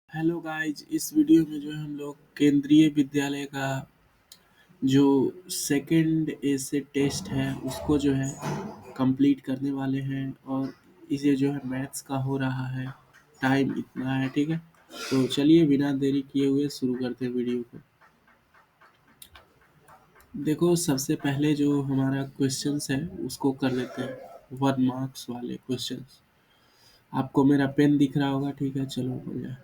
Hello guys, इस video में जो है हम लोग केंद्रीय विद्यालय का जो सेकंड ऐसे टेस्ट है उसको जो है कंप्लीट करने वाले हैं। और इसे जो है मैथ्स का हो रहा है। टाइम इतना है, ठीक है। तो चलिए बिना देरी किए हुए शुरू करते हैं वीडियो को। देखो, सबसे पहले जो हमारा क्वेश्चंस है उसको कर लेते हैं, 1 मार्क्स वाले क्वेश्चंस। आपको मेरा पेन दिख रहा होगा, ठीक है। चलो बढ़िया,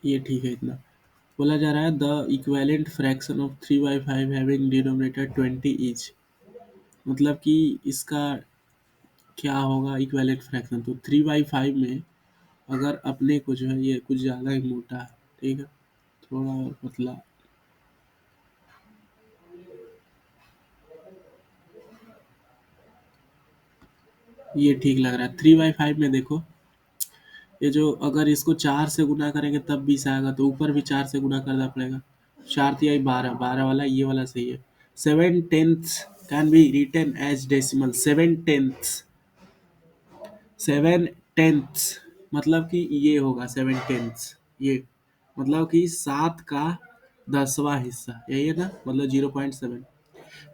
ये ठीक है। इतना बोला जा रहा है, the equivalent fraction of 3/5 having denominator 20 is. मतलब कि इसका क्या होगा इक्विवेलेंट फ्रैक्शन। तो 3/5 में अगर अपने को जो है ये कुछ ज़्यादा ही मोटा है, ठीक है, थोड़ा और पतला। ये ठीक लग रहा है। 3/5 में देखो, ये जो अगर इसको 4 से गुना करेंगे तब 20 आएगा, तो ऊपर भी 4 से गुना करना पड़ेगा। 4 तिहाई 12, 12 वाला ये वाला सही है। 7/10 can be written as decimal. 7/10, 7/10 मतलब कि ये होगा 7/10। ये मतलब कि 7 का 10वां हिस्सा, यही है ना, मतलब 0.7।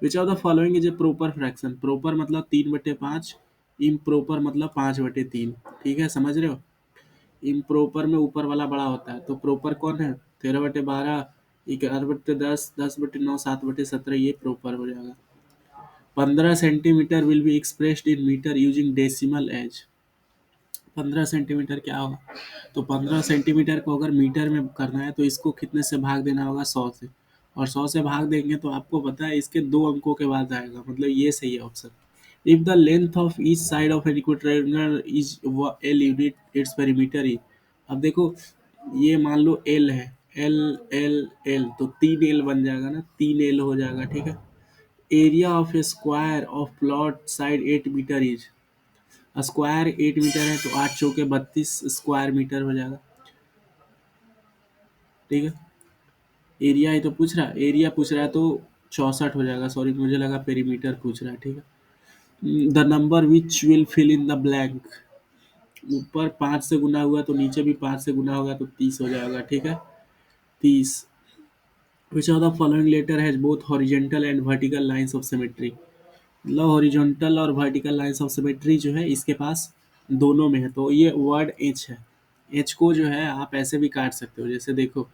विच of the following is a proper fraction. Proper मतलब 3/5, इम्प्रोपर मतलब 5/3। ठीक है, समझ रहे हो। इम्प्रोपर में ऊपर वाला बड़ा होता है, तो प्रोपर कौन है? 13/12, 11/10, 10/9, 7/17, ये प्रोपर हो जाएगा। 15 centimetre will be expressed in metre using decimal as. 15 centimetre क्या होगा? तो 15 सेंटीमीटर को अगर मीटर में करना है तो इसको कितने से भाग देना होगा? 100 से। और 100 से भाग देंगे तो आपको पता है इसके 2 अंकों के बाद आएगा, मतलब ये सही है option. If the length of each side of an equi triangle is L unit, its perimeter is. अब देखो, ये मान लो एल है, एल एल एल, तो 3 एल बन जाएगा ना, 3 एल हो जाएगा, ठीक है। Area of a square of plot side 8 metre is. Square 8 metre है, तो 8 चौके 32 स्क्वायर मीटर हो जाएगा, ठीक है। एरिया ही तो पूछ रहा है, एरिया पूछ रहा है तो 64 हो जाएगा। सॉरी, मुझे लगा पेरीमीटर पूछ रहा है, ठीक है। The number which will fill in the blank. ऊपर 5 से गुना हुआ तो नीचे भी 5 से गुना होगा, तो 30 हो जाएगा, ठीक है। 30। Which of the following letter has both horizontal and vertical lines of symmetry. मतलब हॉरिजॉन्टल और वर्टिकल लाइंस ऑफ सिमेट्री जो है इसके पास दोनों में है। तो ये वर्ड एच है। एच को जो है आप ऐसे भी काट सकते हो, जैसे देखो,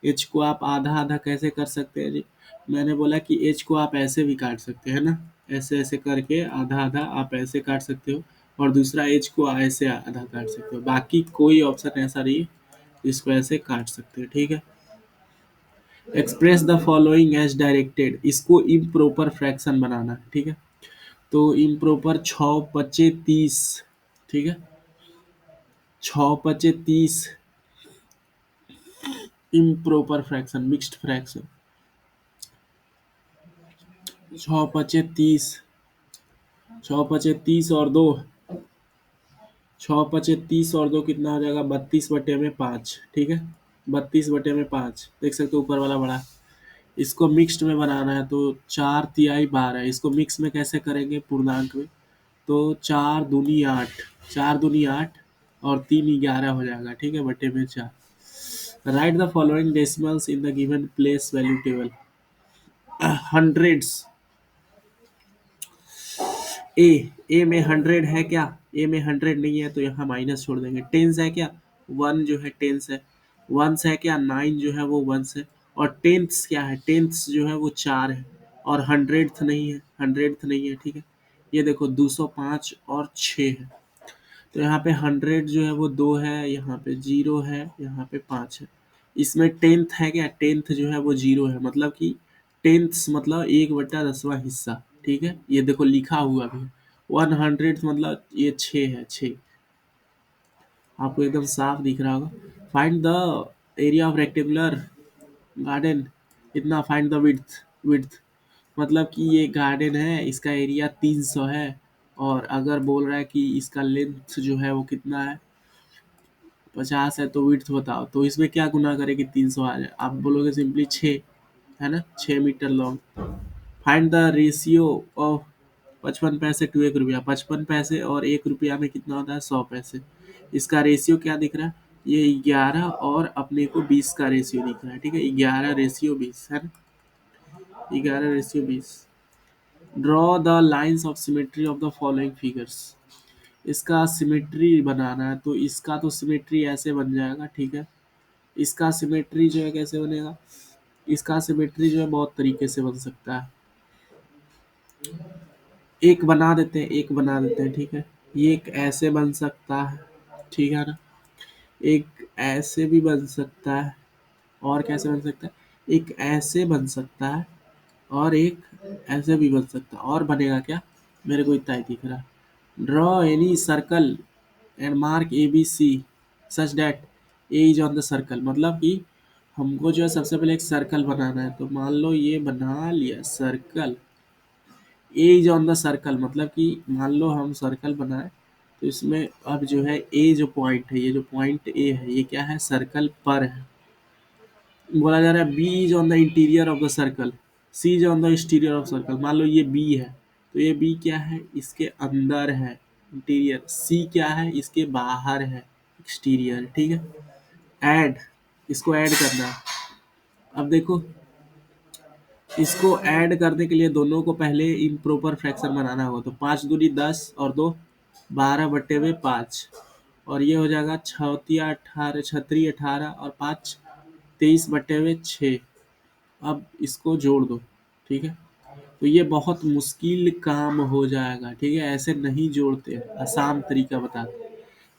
एच को आप आधा आधा कैसे कर सकते हैं जी। मैंने बोला कि एच को आप ऐसे भी काट सकते हैं ना, ऐसे ऐसे करके आधा आधा आप ऐसे काट सकते हो। और दूसरा एच को ऐसे आधा काट सकते हो। बाकी कोई ऑप्शन ऐसा नहीं है जिसको ऐसे काट सकते हो, ठीक है। Express the following as directed. इसको इम्प्रॉपर फ्रैक्शन बनाना है, ठीक है। तो इम्प्रॉपर 6 × 5 = 30, ठीक है। 6 × 5 = 30 इम्प्रॉपर फ्रैक्शन, मिक्स्ड फ्रैक्शन। 6 × 5 = 30, 6 × 5 = 30 और दो, 6 × 5 = 30 और 2 कितना हो जाएगा? 32/5, ठीक है। 32/5 देख सकते हो, ऊपर वाला बड़ा। इसको मिक्स्ड में बनाना है, तो 4 तिहाई 12। इसको मिक्स में कैसे करेंगे पूर्णांक में? तो 4 दूनी 8, 4 दूनी 8 और 3 11 हो जाएगा, ठीक है, बटे में 4। Write the following decimals in the given place value table. Hundreds. A में 100 है क्या? ए में 100 नहीं है, तो यहाँ माइनस छोड़ देंगे। टेंस है क्या? 1 जो है टेंस है। वंस है क्या? 9 जो है वो वंस है। और टेंथ्स क्या है? टेंथ्स जो है वो 4 है। और हंड्रेड्थ नहीं है, हंड्रेड्थ नहीं है, ठीक है। ये देखो, 205 और 6 है। तो यहाँ पे 100 जो है वो 2 है, यहाँ पे 0 है, यहाँ पे 5 है। इसमें टेंथ है क्या? टेंथ जो है वो 0 है, मतलब कि टेंथ मतलब 1/10वां हिस्सा, ठीक है। ये देखो लिखा हुआ भी है। 100 मतलब ये 6 है, 6। आपको एकदम साफ दिख रहा होगा। Find the area of rectangular garden. इतना फाइंड द विड्थ। विड्थ मतलब कि ये गार्डन है, इसका एरिया 300 है। और अगर बोल रहा है कि इसका लेंथ जो है वो कितना है? 50 है, तो विड्थ बताओ। तो इसमें क्या गुना करे कि 300 आ जाए? आप बोलोगे सिंपली 6, है ना, 6 metre long. Find the ratio of 55 पैसे टू 1 रुपया। 55 पैसे और 1 रुपया में कितना होता है? 100 पैसे। इसका रेशियो क्या दिख रहा है, ये 11 और अपने को 20 का रेशियो दिख रहा है, ठीक है, 11:20 है ना, 11:20। Draw the lines of symmetry of the following figures. इसका सिमेट्री बनाना है, तो इसका तो सिमेट्री ऐसे बन जाएगा, ठीक है। इसका सिमेट्री जो है कैसे बनेगा, इसका सिमेट्री जो है बहुत तरीके से बन सकता है। एक बना देते हैं, एक बना देते हैं, ठीक है। ये एक ऐसे बन सकता है, ठीक है ना, एक ऐसे भी बन सकता है, और कैसे बन सकता है, एक ऐसे बन सकता है, और एक ऐसे भी बन सकता है। और बनेगा क्या, मेरे को इतना ही दिख रहा है। Draw any circle and mark A B C such that A is on the circle. मतलब कि हमको जो है सबसे पहले एक सर्कल बनाना है, तो मान लो ये बना लिया circle, A is on the circle, मतलब कि मान लो हम सर्कल बनाए, तो इसमें अब जो है ए जो पॉइंट है, ये जो पॉइंट ए है, ये क्या है, सर्कल पर है। बोला जा रहा है B is on the interior of the circle, C is on the exterior of circle. मान लो ये बी है, तो ये बी क्या है, इसके अंदर है, इंटीरियर। सी क्या है, इसके बाहर है, एक्सटीरियर, ठीक है। ऐड, इसको ऐड करना है। अब देखो, इसको ऐड करने के लिए दोनों को पहले इम्प्रॉपर फ्रैक्शन बनाना होगा, तो 5 दूनी 10 और 2 12/5, और ये हो जाएगा छतिया 18, छतरी 18 और 5 23/6। अब इसको जोड़ दो, ठीक है। तो ये बहुत मुश्किल काम हो जाएगा, ठीक है, ऐसे नहीं जोड़ते, आसान तरीका बताते हैं।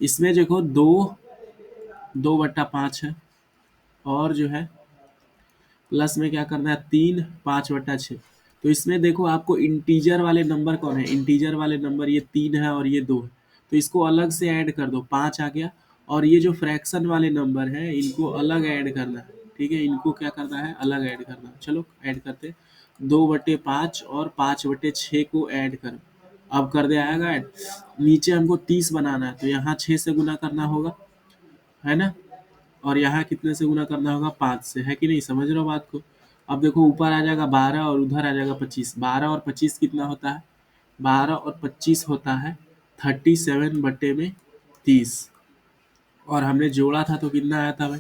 इसमें देखो 2/5 है, और जो है प्लस में क्या करना है, 3 5/6। तो इसमें देखो आपको इंटीजर वाले नंबर कौन है, इंटीजर वाले नंबर ये 3 है और ये 2 है, तो इसको अलग से ऐड कर दो, 5 आ गया। और ये जो फ्रैक्शन वाले नंबर है, इनको अलग ऐड करना है, ठीक है, इनको क्या करना है, अलग ऐड करना है। चलो ऐड करते हैं। 2/5 और 5/6 को ऐड करो, अब कर दे आएगा ऐड। नीचे हमको 30 बनाना है, तो यहाँ 6 से गुना करना होगा, है ना, और यहाँ कितने से गुना करना होगा, 5 से, है कि नहीं, समझ रहे हो बात को। अब देखो ऊपर आ जाएगा 12 और उधर आ जाएगा 25, 12 और 25 कितना होता है, 12 और 25 होता है 37/30। और हमने जोड़ा था तो कितना आया था भाई,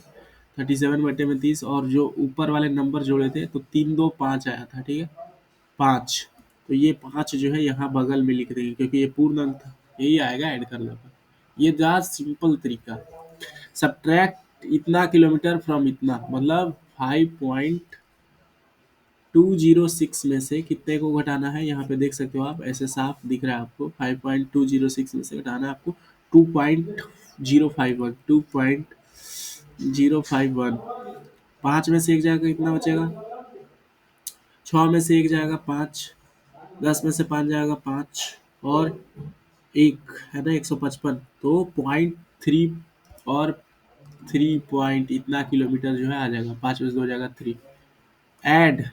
37/30, और जो ऊपर वाले नंबर जोड़े थे तो 3 2 5 आया था, ठीक है, 5। तो ये 5 जो है यहाँ बगल में लिख देंगे, क्योंकि ये पूर्ण अंक था, यही आएगा ऐड करने पर। ये ज़्यादा सिंपल तरीका। सब्ट्रैक्ट इतना किलोमीटर फ्रॉम इतना, मतलब 5.206 में से कितने को घटाना है, यहाँ पे देख सकते हो आप, ऐसे साफ दिख रहा है आपको, 5.206 में से घटाना है आपको 2.051, 2.051। 5 में से एक जाएगा कितना बचेगा, 6 में से एक जाएगा 5, 10 में से 5 जाएगा 5, और एक है ना 155, तो 0.3 और 3 पॉइंट इतना किलोमीटर जो है आ जाएगा, 5 में से 2 हो जाएगा 3। ऐड,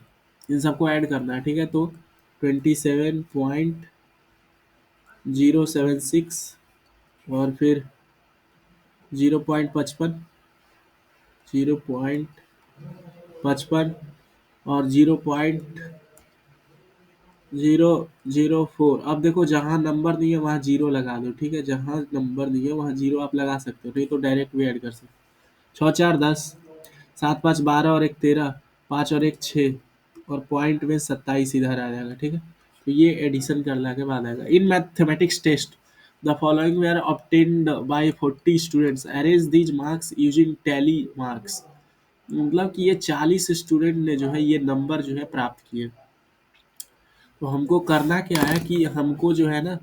इन सबको ऐड करना है, ठीक है, तो 27.076 और फिर 0.55, 0.55 और 0.004। अब देखो जहाँ नंबर नहीं है वहाँ जीरो लगा दो, ठीक है, जहाँ नंबर नहीं है वहाँ जीरो आप लगा सकते हो, नहीं तो डायरेक्ट भी ऐड कर सकते हो। 6 4 10, 7 5 12 और 1 13, 5 और 1 6, और पॉइंट में 27 इधर आ जाएगा, ठीक है। तो ये एडिशन करने के बाद आएगा। In mathematics test the following were obtained by 40 students, arrange these marks using tally marks. मतलब कि ये 40 स्टूडेंट ने जो है ये नंबर जो है प्राप्त किए। तो हमको करना क्या है कि हमको जो है ना,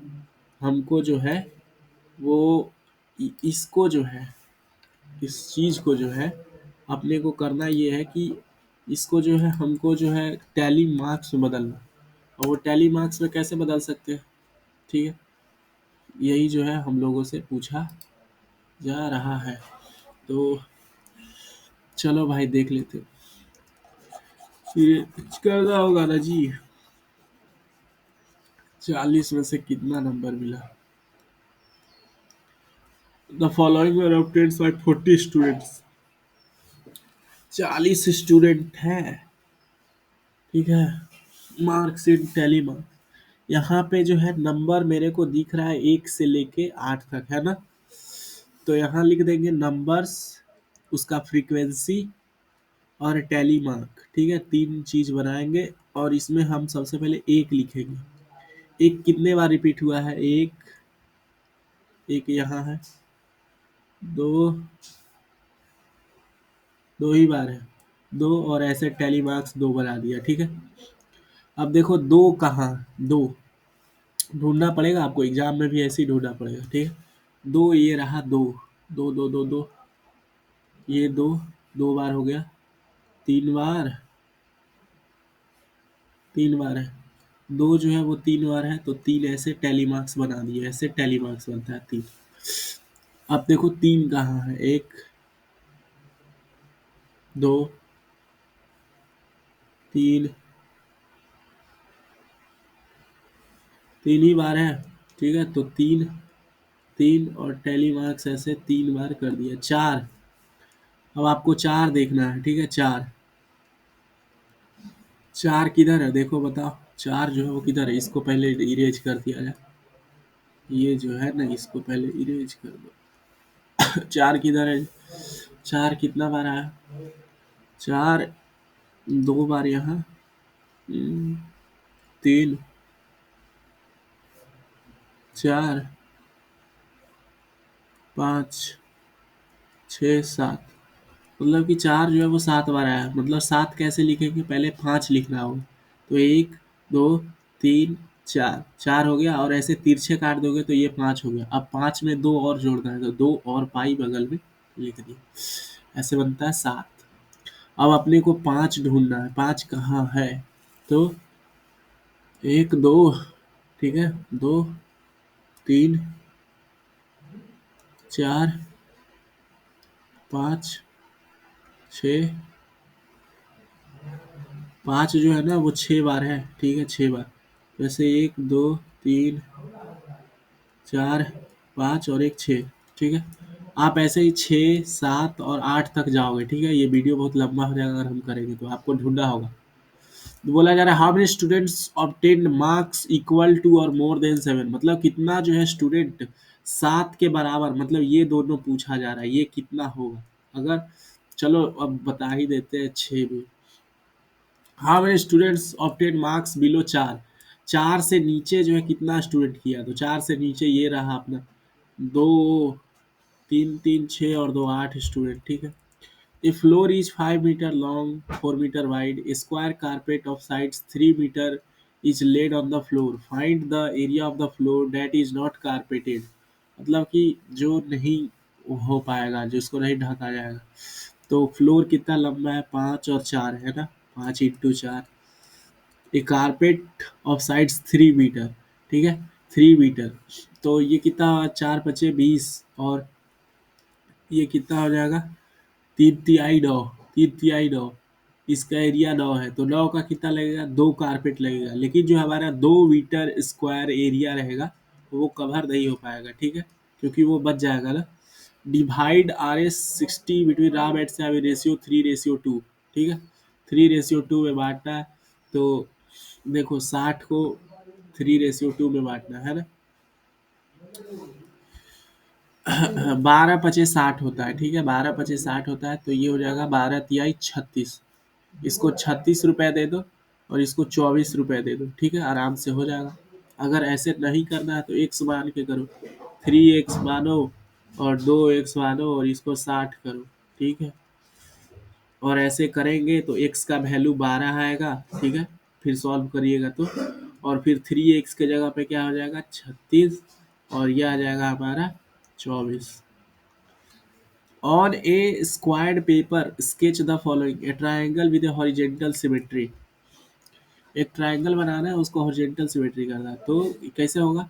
हमको जो है वो इसको जो है, इस चीज़ को जो है अपने को करना ये है कि इसको जो है हमको जो है टैली मार्क्स में बदलना। और वो टैली मार्क्स में कैसे बदल सकते हैं, ठीक है, यही जो है हम लोगों से पूछा जा रहा है। तो चलो भाई देख लेते हैं। फिर करना होगा ना जी, 40 में से कितना नंबर मिला। The following were obtained by 40 students, 40 student हैं, ठीक है, मार्क्स इन टैली मार्क्स। यहाँ पे जो है नंबर मेरे को दिख रहा है 1 से लेके 8 तक, है ना। तो यहाँ लिख देंगे नंबर्स, उसका फ्रीक्वेंसी और टैली मार्क, ठीक है, तीन चीज बनाएंगे। और इसमें हम सबसे पहले एक लिखेंगे। एक कितने बार रिपीट हुआ है? एक, एक यहाँ है, दो, दो ही बार है, दो, और ऐसे टैली मार्क्स दो बना दिया, ठीक है। अब देखो दो कहाँ, दो ढूंढना पड़ेगा आपको, एग्जाम में भी ऐसे ही ढूंढना पड़ेगा, ठीक है। दो, ये रहा दो, दो दो दो दो, ये दो, दो बार हो गया, तीन बार, तीन बार है, दो जो है वो तीन बार है, तो तीन ऐसे टैली मार्क्स बना दिए, ऐसे टैली मार्क्स बनता है तीन। अब देखो तीन कहाँ है? एक, दो, तीन, तीन ही बार है, ठीक है। तो तीन, तीन और टैली मार्क्स ऐसे तीन बार कर दिया। चार, अब आपको चार देखना है, ठीक है। चार, चार किधर है देखो बताओ, चार जो है वो किधर है? इसको पहले इरेज कर दिया जाए, ये जो है ना इसको पहले इरेज कर दो। चार किधर है? चार कितना बार आया? चार दो बार यहाँ, हम्म, तीन, चार, पाँच, छः, सात, मतलब कि चार जो है वो सात बार आया। मतलब सात कैसे लिखेंगे? पहले पाँच लिखना होगा। तो एक, दो, तीन, चार, चार हो गया, और ऐसे तिरछे काट दोगे तो ये पाँच हो गया। अब पाँच में दो और जोड़ना है, तो दो और पाई बगल में लिख दिया, ऐसे बनता है सात। अब अपने को पाँच ढूंढना है, पाँच कहाँ है? तो एक, दो, ठीक है, दो, तीन, चार, पाँच, छ, पाँच जो है ना वो छः बार है, ठीक है, छः बार। जैसे एक, दो, तीन, चार, पाँच और एक छः, ठीक है। आप ऐसे ही छः, सात और आठ तक जाओगे, ठीक है। ये वीडियो बहुत लंबा हो जाएगा अगर हम करेंगे, तो आपको ढूंढना होगा। तो बोला जा रहा है how many students obtained marks equal to और मोर देन सेवन, मतलब कितना जो है स्टूडेंट सात के बराबर, मतलब ये दोनों पूछा जा रहा है, ये कितना होगा? अगर चलो अब बता ही देते हैं, छः भी। How many students obtain marks below चार, चार से नीचे जो है कितना स्टूडेंट किया? तो चार से नीचे ये रहा अपना दो, तीन, तीन, छः और दो, आठ स्टूडेंट, ठीक है। A floor is 5 meter long, 4 meter wide. A square carpet of sides 3 meter is laid on the floor. Find the area of the floor that is not carpeted. मतलब कि जो नहीं हो पाएगा, जिसको नहीं ढका जाएगा। तो फ्लोर कितना लंबा है? पाँच और चार है ना, पाँच इंटू चार। ए कारपेट ऑफ साइड्स 3 मीटर, ठीक है, 3 मीटर। तो ये कितना? चार पचे 20, और ये कितना हो जाएगा? तीन तिहाई नौ, तीन तिहाई नौ, इसका एरिया नौ है, तो नौ का कितना लगेगा? दो कारपेट लगेगा। लेकिन जो हमारा 2 मीटर स्क्वायर एरिया रहेगा वो कवर नहीं हो पाएगा, ठीक है, क्योंकि वो बच जाएगा ना। डिवाइड आर एस 60 बिटवीन राम एट से रेशियो 3:2, ठीक है, 3:2 में बांटना है। तो देखो 60 को 3:2 में बांटना है ना। 12 × 5 = 60 होता है, ठीक है, 12 × 5 = 60 होता है। तो ये हो जाएगा 12 × 3 = 36। इसको 36 रुपये दे दो और इसको 24 रुपये दे दो, ठीक है, आराम से हो जाएगा। अगर ऐसे नहीं करना है तो एक्स मान के करो, 3x मानो और 2x मानो और इसको 60 करो, ठीक है। और ऐसे करेंगे तो x का वैल्यू 12 आएगा, ठीक है, फिर सॉल्व करिएगा तो। और फिर 3x के जगह पे क्या हो जाएगा? 36, और ये आ जाएगा हमारा 24। On a squared paper, sketch the following: a triangle with a horizontal symmetry. एक ट्रायंगल बनाना है, उसको हॉरिजॉन्टल सिमेट्री करना है, तो कैसे होगा?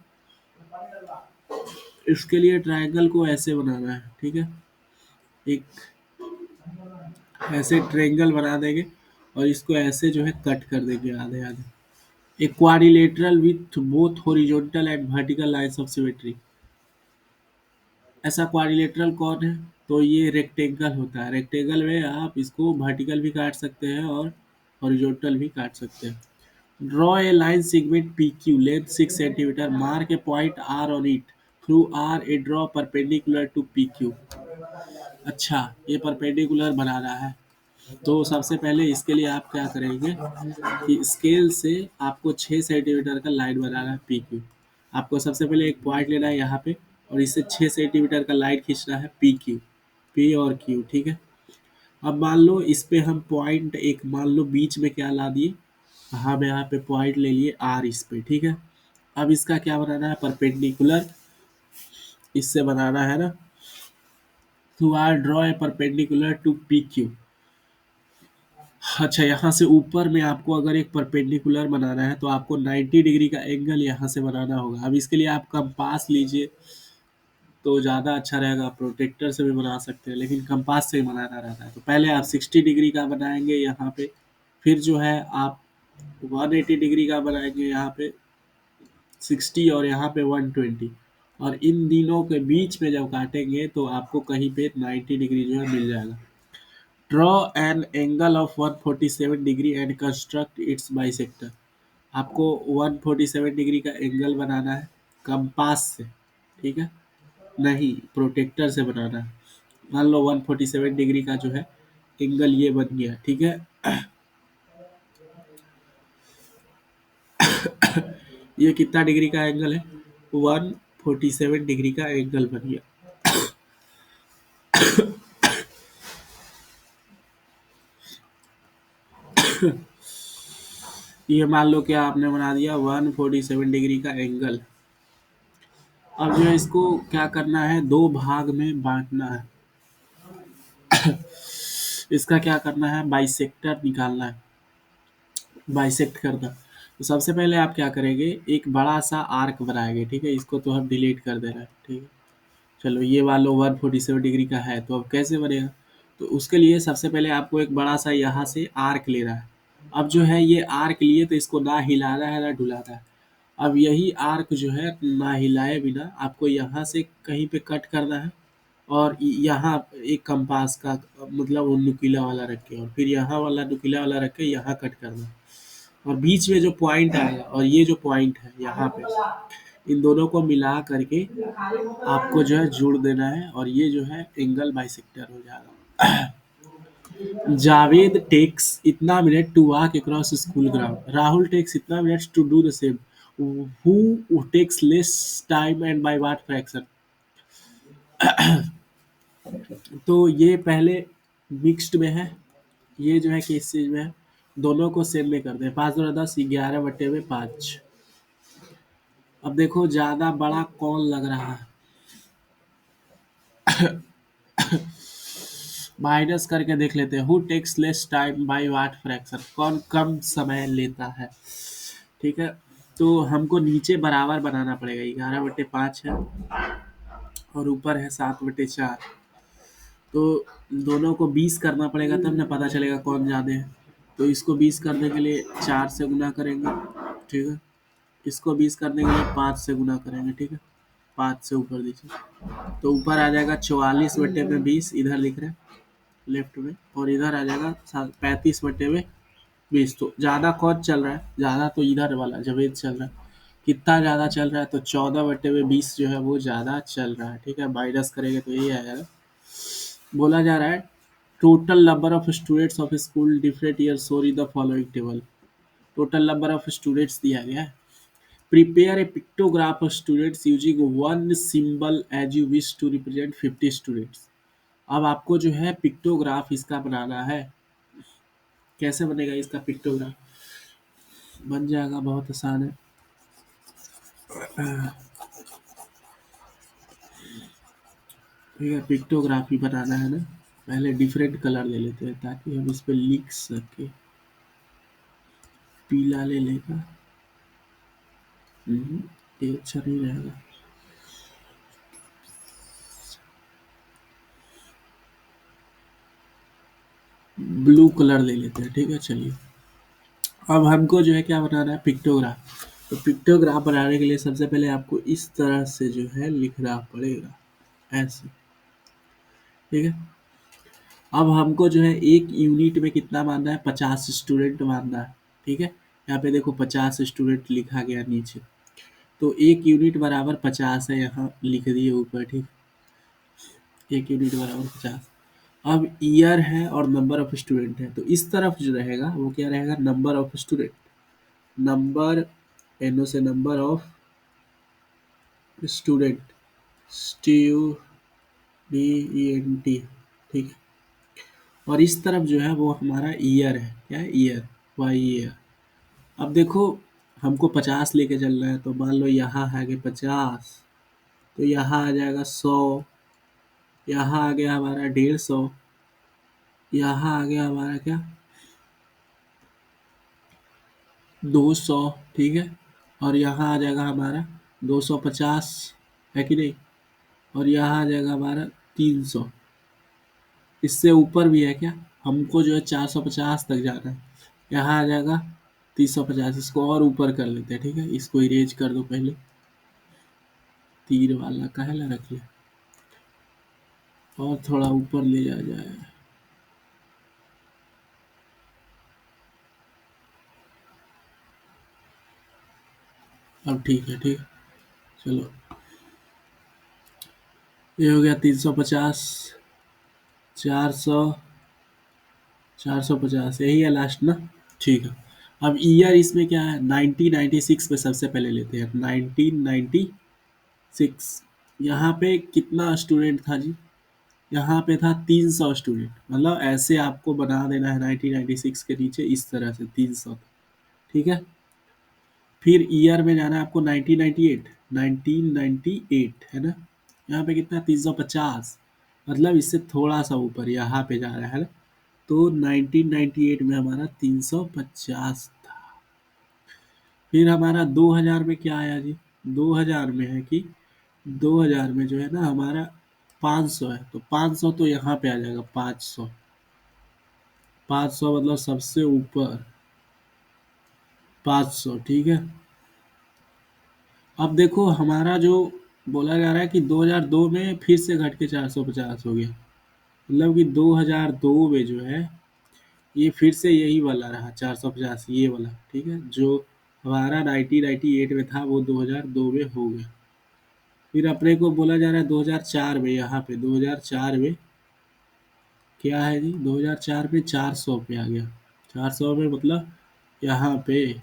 इसके लिए ट्रायंगल को ऐसे बनाना है, ठीक है, एक ऐसे ट्रायंगल बना देंगे और इसको ऐसे जो है कट कर देंगे आधे आधे। एक quadrilateral with both horizontal and vertical lines of symmetry. ऐसा क्वाड्रिलेटरल कौन है? तो ये रेक्टेंगल होता है। रेक्टेंगल में आप इसको वर्टिकल भी काट सकते हैं और हॉरिजॉन्टल भी काट सकते हैं। Draw a line segment PQ, length 6 centimetre, mark a point R on it through R a draw perpendicular to P Q. अच्छा, ये परपेंडिकुलर बना रहा है, तो सबसे पहले इसके लिए आप क्या करेंगे कि स्केल से आपको 6 सेंटीमीटर का लाइन बनाना है पी क्यू। आपको सबसे पहले एक पॉइंट लेना है यहाँ पे, और इससे 6 सेंटीमीटर का लाइन खींचना है पी क्यू, पी और क्यू, ठीक है। अब मान लो इस पे हम पॉइंट एक मान लो बीच में क्या ला दिए, हम यहाँ पे पॉइंट ले लिए आर इस पे, ठीक है। अब इसका क्या बनाना है, परपेंडिकुलर इससे बनाना है ना, to R draw a perpendicular to P Q. अच्छा, यहाँ से ऊपर में आपको अगर एक परपेंडिकुलर बनाना है तो आपको 90 डिग्री का एंगल यहाँ से बनाना होगा। अब इसके लिए आप कंपास लीजिए तो ज़्यादा अच्छा रहेगा, प्रोटेक्टर से भी बना सकते हैं लेकिन कंपास से ही बनाना रहता है। तो पहले आप 60 डिग्री का बनाएंगे यहाँ पे, फिर जो है आप 180 डिग्री का बनाएंगे यहाँ पे 60, और यहाँ पे 120, और इन दिनों के बीच में जब काटेंगे तो आपको कहीं पे 90 डिग्री जो है मिल जाएगा। Draw an angle of 147 degree and construct it's bisector. आपको 147 डिग्री का एंगल बनाना है कंपास से, ठीक है, नहीं प्रोटेक्टर से बनाना है। मान लो 147 डिग्री का जो है एंगल ये बन गया, ठीक है। ये कितना डिग्री का एंगल है, 147 डिग्री का एंगल बन गया। ये मान लो क्या आपने बना दिया 147 डिग्री का एंगल। अब जो है इसको क्या करना है, दो भाग में बांटना है। इसका क्या करना है, बाइसेक्टर निकालना है, बाइसेक्ट करना। तो सबसे पहले आप क्या करेंगे, एक बड़ा सा आर्क बनाएंगे, ठीक है। इसको तो हम डिलीट कर दे रहे हैं, ठीक है। चलो ये मान लो 147 डिग्री का है, तो अब कैसे बनेगा, तो उसके लिए सबसे पहले आपको एक बड़ा सा यहाँ से आर्क लेना है। अब जो है ये आर्क लिए तो इसको ना हिलाना है ना डुलाना है। अब यही आर्क जो है ना हिलाए बिना आपको यहाँ से कहीं पे कट करना है, और यहाँ एक कंपास का मतलब वो नुकीला वाला रख के, और फिर यहाँ वाला नुकीला वाला रख के यहाँ कट करना है। और बीच में जो पॉइंट आएगा और ये जो पॉइंट है यहाँ पे, इन दोनों को मिला करके आपको जो है जोड़ देना है, और ये जो है एंगल बाइसेक्टर हो जाएगा। जावेद टेक्स इतना minute to walk across school ground, Rahul takes इतना minutes to do the same, who takes less time and by what fraction. तो ये पहले मिक्स्ड में है, ये जो है किस चीज में है, दोनों को सेम में कर दें। 5 और 10 11/5। अब देखो ज्यादा बड़ा कौन लग रहा है, माइनस करके देख लेते हैं। Who takes less time by what fraction, कौन कम समय लेता है, ठीक है। तो हमको नीचे बराबर बनाना पड़ेगा, 11/5 है और ऊपर है 7/4। तो दोनों को 20 करना पड़ेगा तब ना पता चलेगा कौन ज़्यादा है। तो इसको 20 करने के लिए 4 से गुना करेंगे, ठीक है। इसको 20 करने के लिए 5 से गुना करेंगे, ठीक है। 5 से ऊपर दीजिए, तो ऊपर आ जाएगा 44/20, इधर लिख रहे हैं लेफ्ट में, और इधर आ जाएगा 35/20। तो ज़्यादा कौन चल रहा है, ज़्यादा तो इधर वाला जवेद चल रहा है। कितना ज़्यादा चल रहा है, तो 14/20 जो है वो ज़्यादा चल रहा है, ठीक है। माइनस करेंगे तो ये आएगा। बोला जा रहा है total number of students of school different year sorry in the following table. Total number of students दिया गया है। Prepare a pictograph of students using one symbol as you wish to represent 50 students. अब आपको जो है pictograph इसका बनाना है। कैसे बनेगा इसका पिक्टोग्राफ, बन जाएगा बहुत आसान है। ठीक है, पिक्टोग्राफी बनाना है ना, पहले डिफरेंट कलर ले लेते हैं ताकि हम इस पर लिख सके। पीला ले लेगा, ये अच्छा नहीं रहेगा। ब्लू कलर ले लेते हैं, ठीक है। चलिए अब हमको जो है क्या बनाना है, पिक्टोग्राफ। तो पिक्टोग्राफ बनाने के लिए सबसे पहले आपको इस तरह से जो है लिखना पड़ेगा, ऐसे, ठीक है। अब हमको जो है एक यूनिट में कितना मानना है, 50 स्टूडेंट मानना है, ठीक है। यहाँ पे देखो 50 स्टूडेंट लिखा गया नीचे। तो 1 यूनिट बराबर 50 है, यहाँ लिख दिए ऊपर, ठीक। 1 यूनिट बराबर 50। अब ईयर है और नंबर ऑफ स्टूडेंट है, तो इस तरफ जो रहेगा वो क्या रहेगा, number of student. Number, NO से नंबर ऑफ स्टूडेंट, स्टूडेंट, ठीक है। और इस तरफ जो है वो हमारा ईयर है, क्या है, ईयर, वाई ईयर। अब देखो हमको 50 लेके चलना है, तो मान लो यहाँ है कि 50, तो यहाँ आ जाएगा 100, यहाँ आ गया हमारा 150, यहाँ आ गया हमारा क्या, 200, ठीक है। और यहाँ आ जाएगा हमारा 250, है कि नहीं। और यहाँ आ जाएगा हमारा 300। इससे ऊपर भी है क्या, हमको जो है 450 तक जाना है। यहाँ आ जाएगा 350, इसको और ऊपर कर लेते हैं, ठीक है। इसको इरेज कर दो पहले, तीर वाला काहे ला रख लिया, और थोड़ा ऊपर ले जा जाए। अब ठीक है, ठीक। चलो, ये हो गया 350, 400, 450, यही है लास्ट ना। ठीक है। अब ईयर इसमें क्या है, 1996 पे सबसे पहले लेते हैं, 1996। यहाँ पे कितना स्टूडेंट था जी, यहाँ पे था 300 स्टूडेंट। मतलब ऐसे आपको बना देना है 1996 के नीचे, इस तरह से 300, ठीक है। फिर ईयर में जाना है आपको 1998, 1998 है ना। यहाँ पे कितना, 350, मतलब इससे थोड़ा सा ऊपर यहाँ पे जा रहा है ना। तो 1998 में हमारा 350 था। फिर हमारा 2000 में क्या आया जी, 2000 में है कि 2000 में जो है ना हमारा 500 है, तो 500 तो यहाँ पे आ जाएगा 500। 500 मतलब सबसे ऊपर 500, ठीक है। अब देखो हमारा जो बोला जा रहा है कि 2002 में फिर से घट के 450 हो गया। मतलब कि 2002 में जो है ये फिर से यही वाला रहा 450, ये वाला, ठीक है। जो हमारा 1998 में था वो 2002 में हो गया। फिर अपने को बोला जा रहा है 2004 में, यहाँ पे 2004 में क्या है जी, 2004 में 400 पे आ गया। 400 में मतलब यहाँ पे,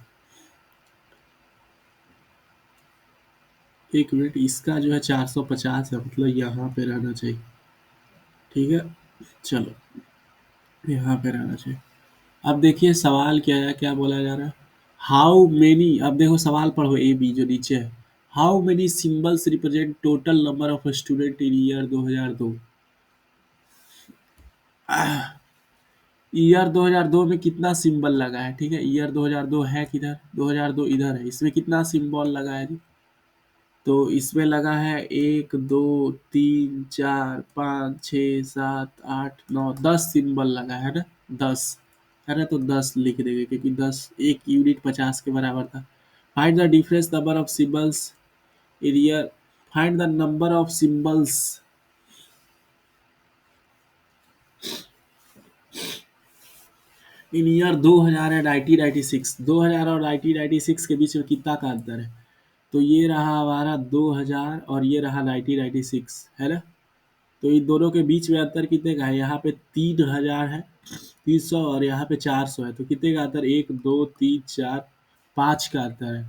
एक मिनट, इसका जो है 450 है, मतलब यहाँ पे रहना चाहिए, ठीक है। चलो, यहाँ पे रहना चाहिए। अब देखिए सवाल क्या है, क्या बोला जा रहा है, हाउ मेनी। अब देखो सवाल पढ़ो, ए बी जो नीचे है, how many symbols represent total number of student in year 2002। Year 2002 में कितना सिंबल लगा है, ठीक है। ईयर 2002 है किधर, 2002 इधर है, इसमें कितना सिंबल लगा है जी। तो इसमें लगा है 1 2 3 4 5 6 7 8 9 10 सिंबल लगा है ना, 10 है ना। तो 10 लिख देंगे, क्योंकि 10 1 यूनिट 50 के बराबर था। Find the difference number of symbols in year, find the number of symbols in year 2000 and 1996। 2000 और 1996 के बीच में कितना का अंतर है, तो ये रहा हमारा 2000 और ये रहा 1996, है ना। तो इन दोनों के बीच में अंतर कितने का है, यहाँ पे 3000 है, 300, और यहाँ पे 400 है। तो कितने का अंतर, 1 2 3 4 5 का अंतर है,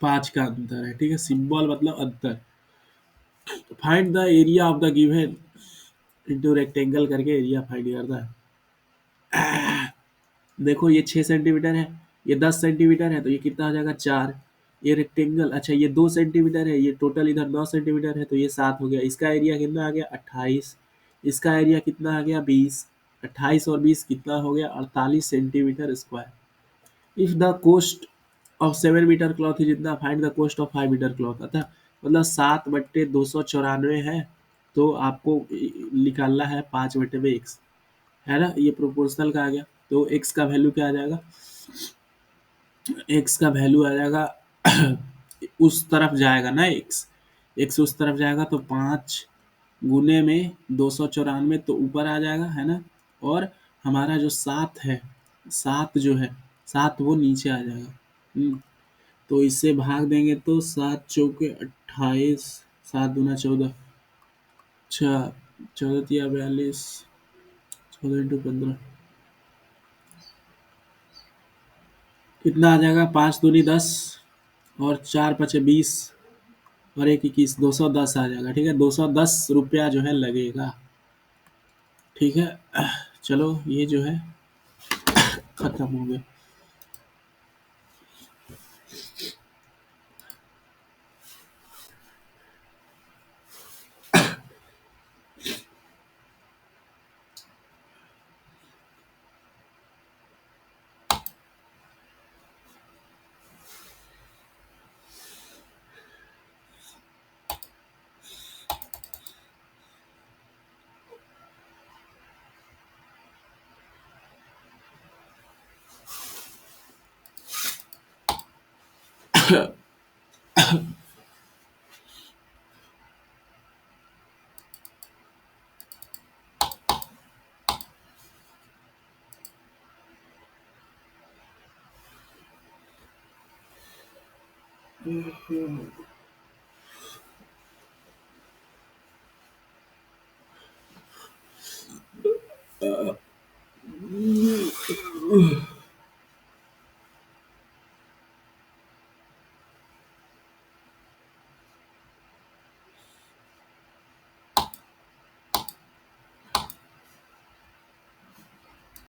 5 का अंतर है, ठीक है। सिंबल मतलब अंतर। Find the area of the given, into rectangle करके एरिया फाइंड करता है। देखो ये 6 सेंटीमीटर है, ये 10 सेंटीमीटर है, तो ये कितना हो जाएगा, 4। ये रेक्टेंगल, अच्छा ये 2 सेंटीमीटर है, ये टोटल इधर 9 सेंटीमीटर है, तो ये 7 हो गया। इसका एरिया कितना आ गया, 28। इसका एरिया कितना आ गया, 20। 28 और 20 कितना हो गया, 48 centimetre square. If the cost of 7 metre cloth is इतना, find the cost of 5 metre cloth. अतः मतलब 7/294 है, तो आपको निकालना है 5/x, है ना। ये प्रोपोर्शनल का आ गया, तो x का वैल्यू क्या आ जाएगा, x का वैल्यू आ जाएगा उस तरफ जाएगा ना, x उस तरफ जाएगा, तो 5 गुने में 294, तो ऊपर आ जाएगा, है ना। और हमारा जो 7 है, 7 जो है, 7 वो नीचे आ जाएगा। तो इससे भाग देंगे तो 7 चौके 28, 7 दूना 14, अच्छा 14 तिया 42, 14 × 15 कितना आ जाएगा? 5 दूनी 10 और 4 × 5 = 20 और 1 × 21, 210 आ जाएगा। ठीक है, 210 रुपया जो है लगेगा। ठीक है, चलो ये जो है खत्म हो गया।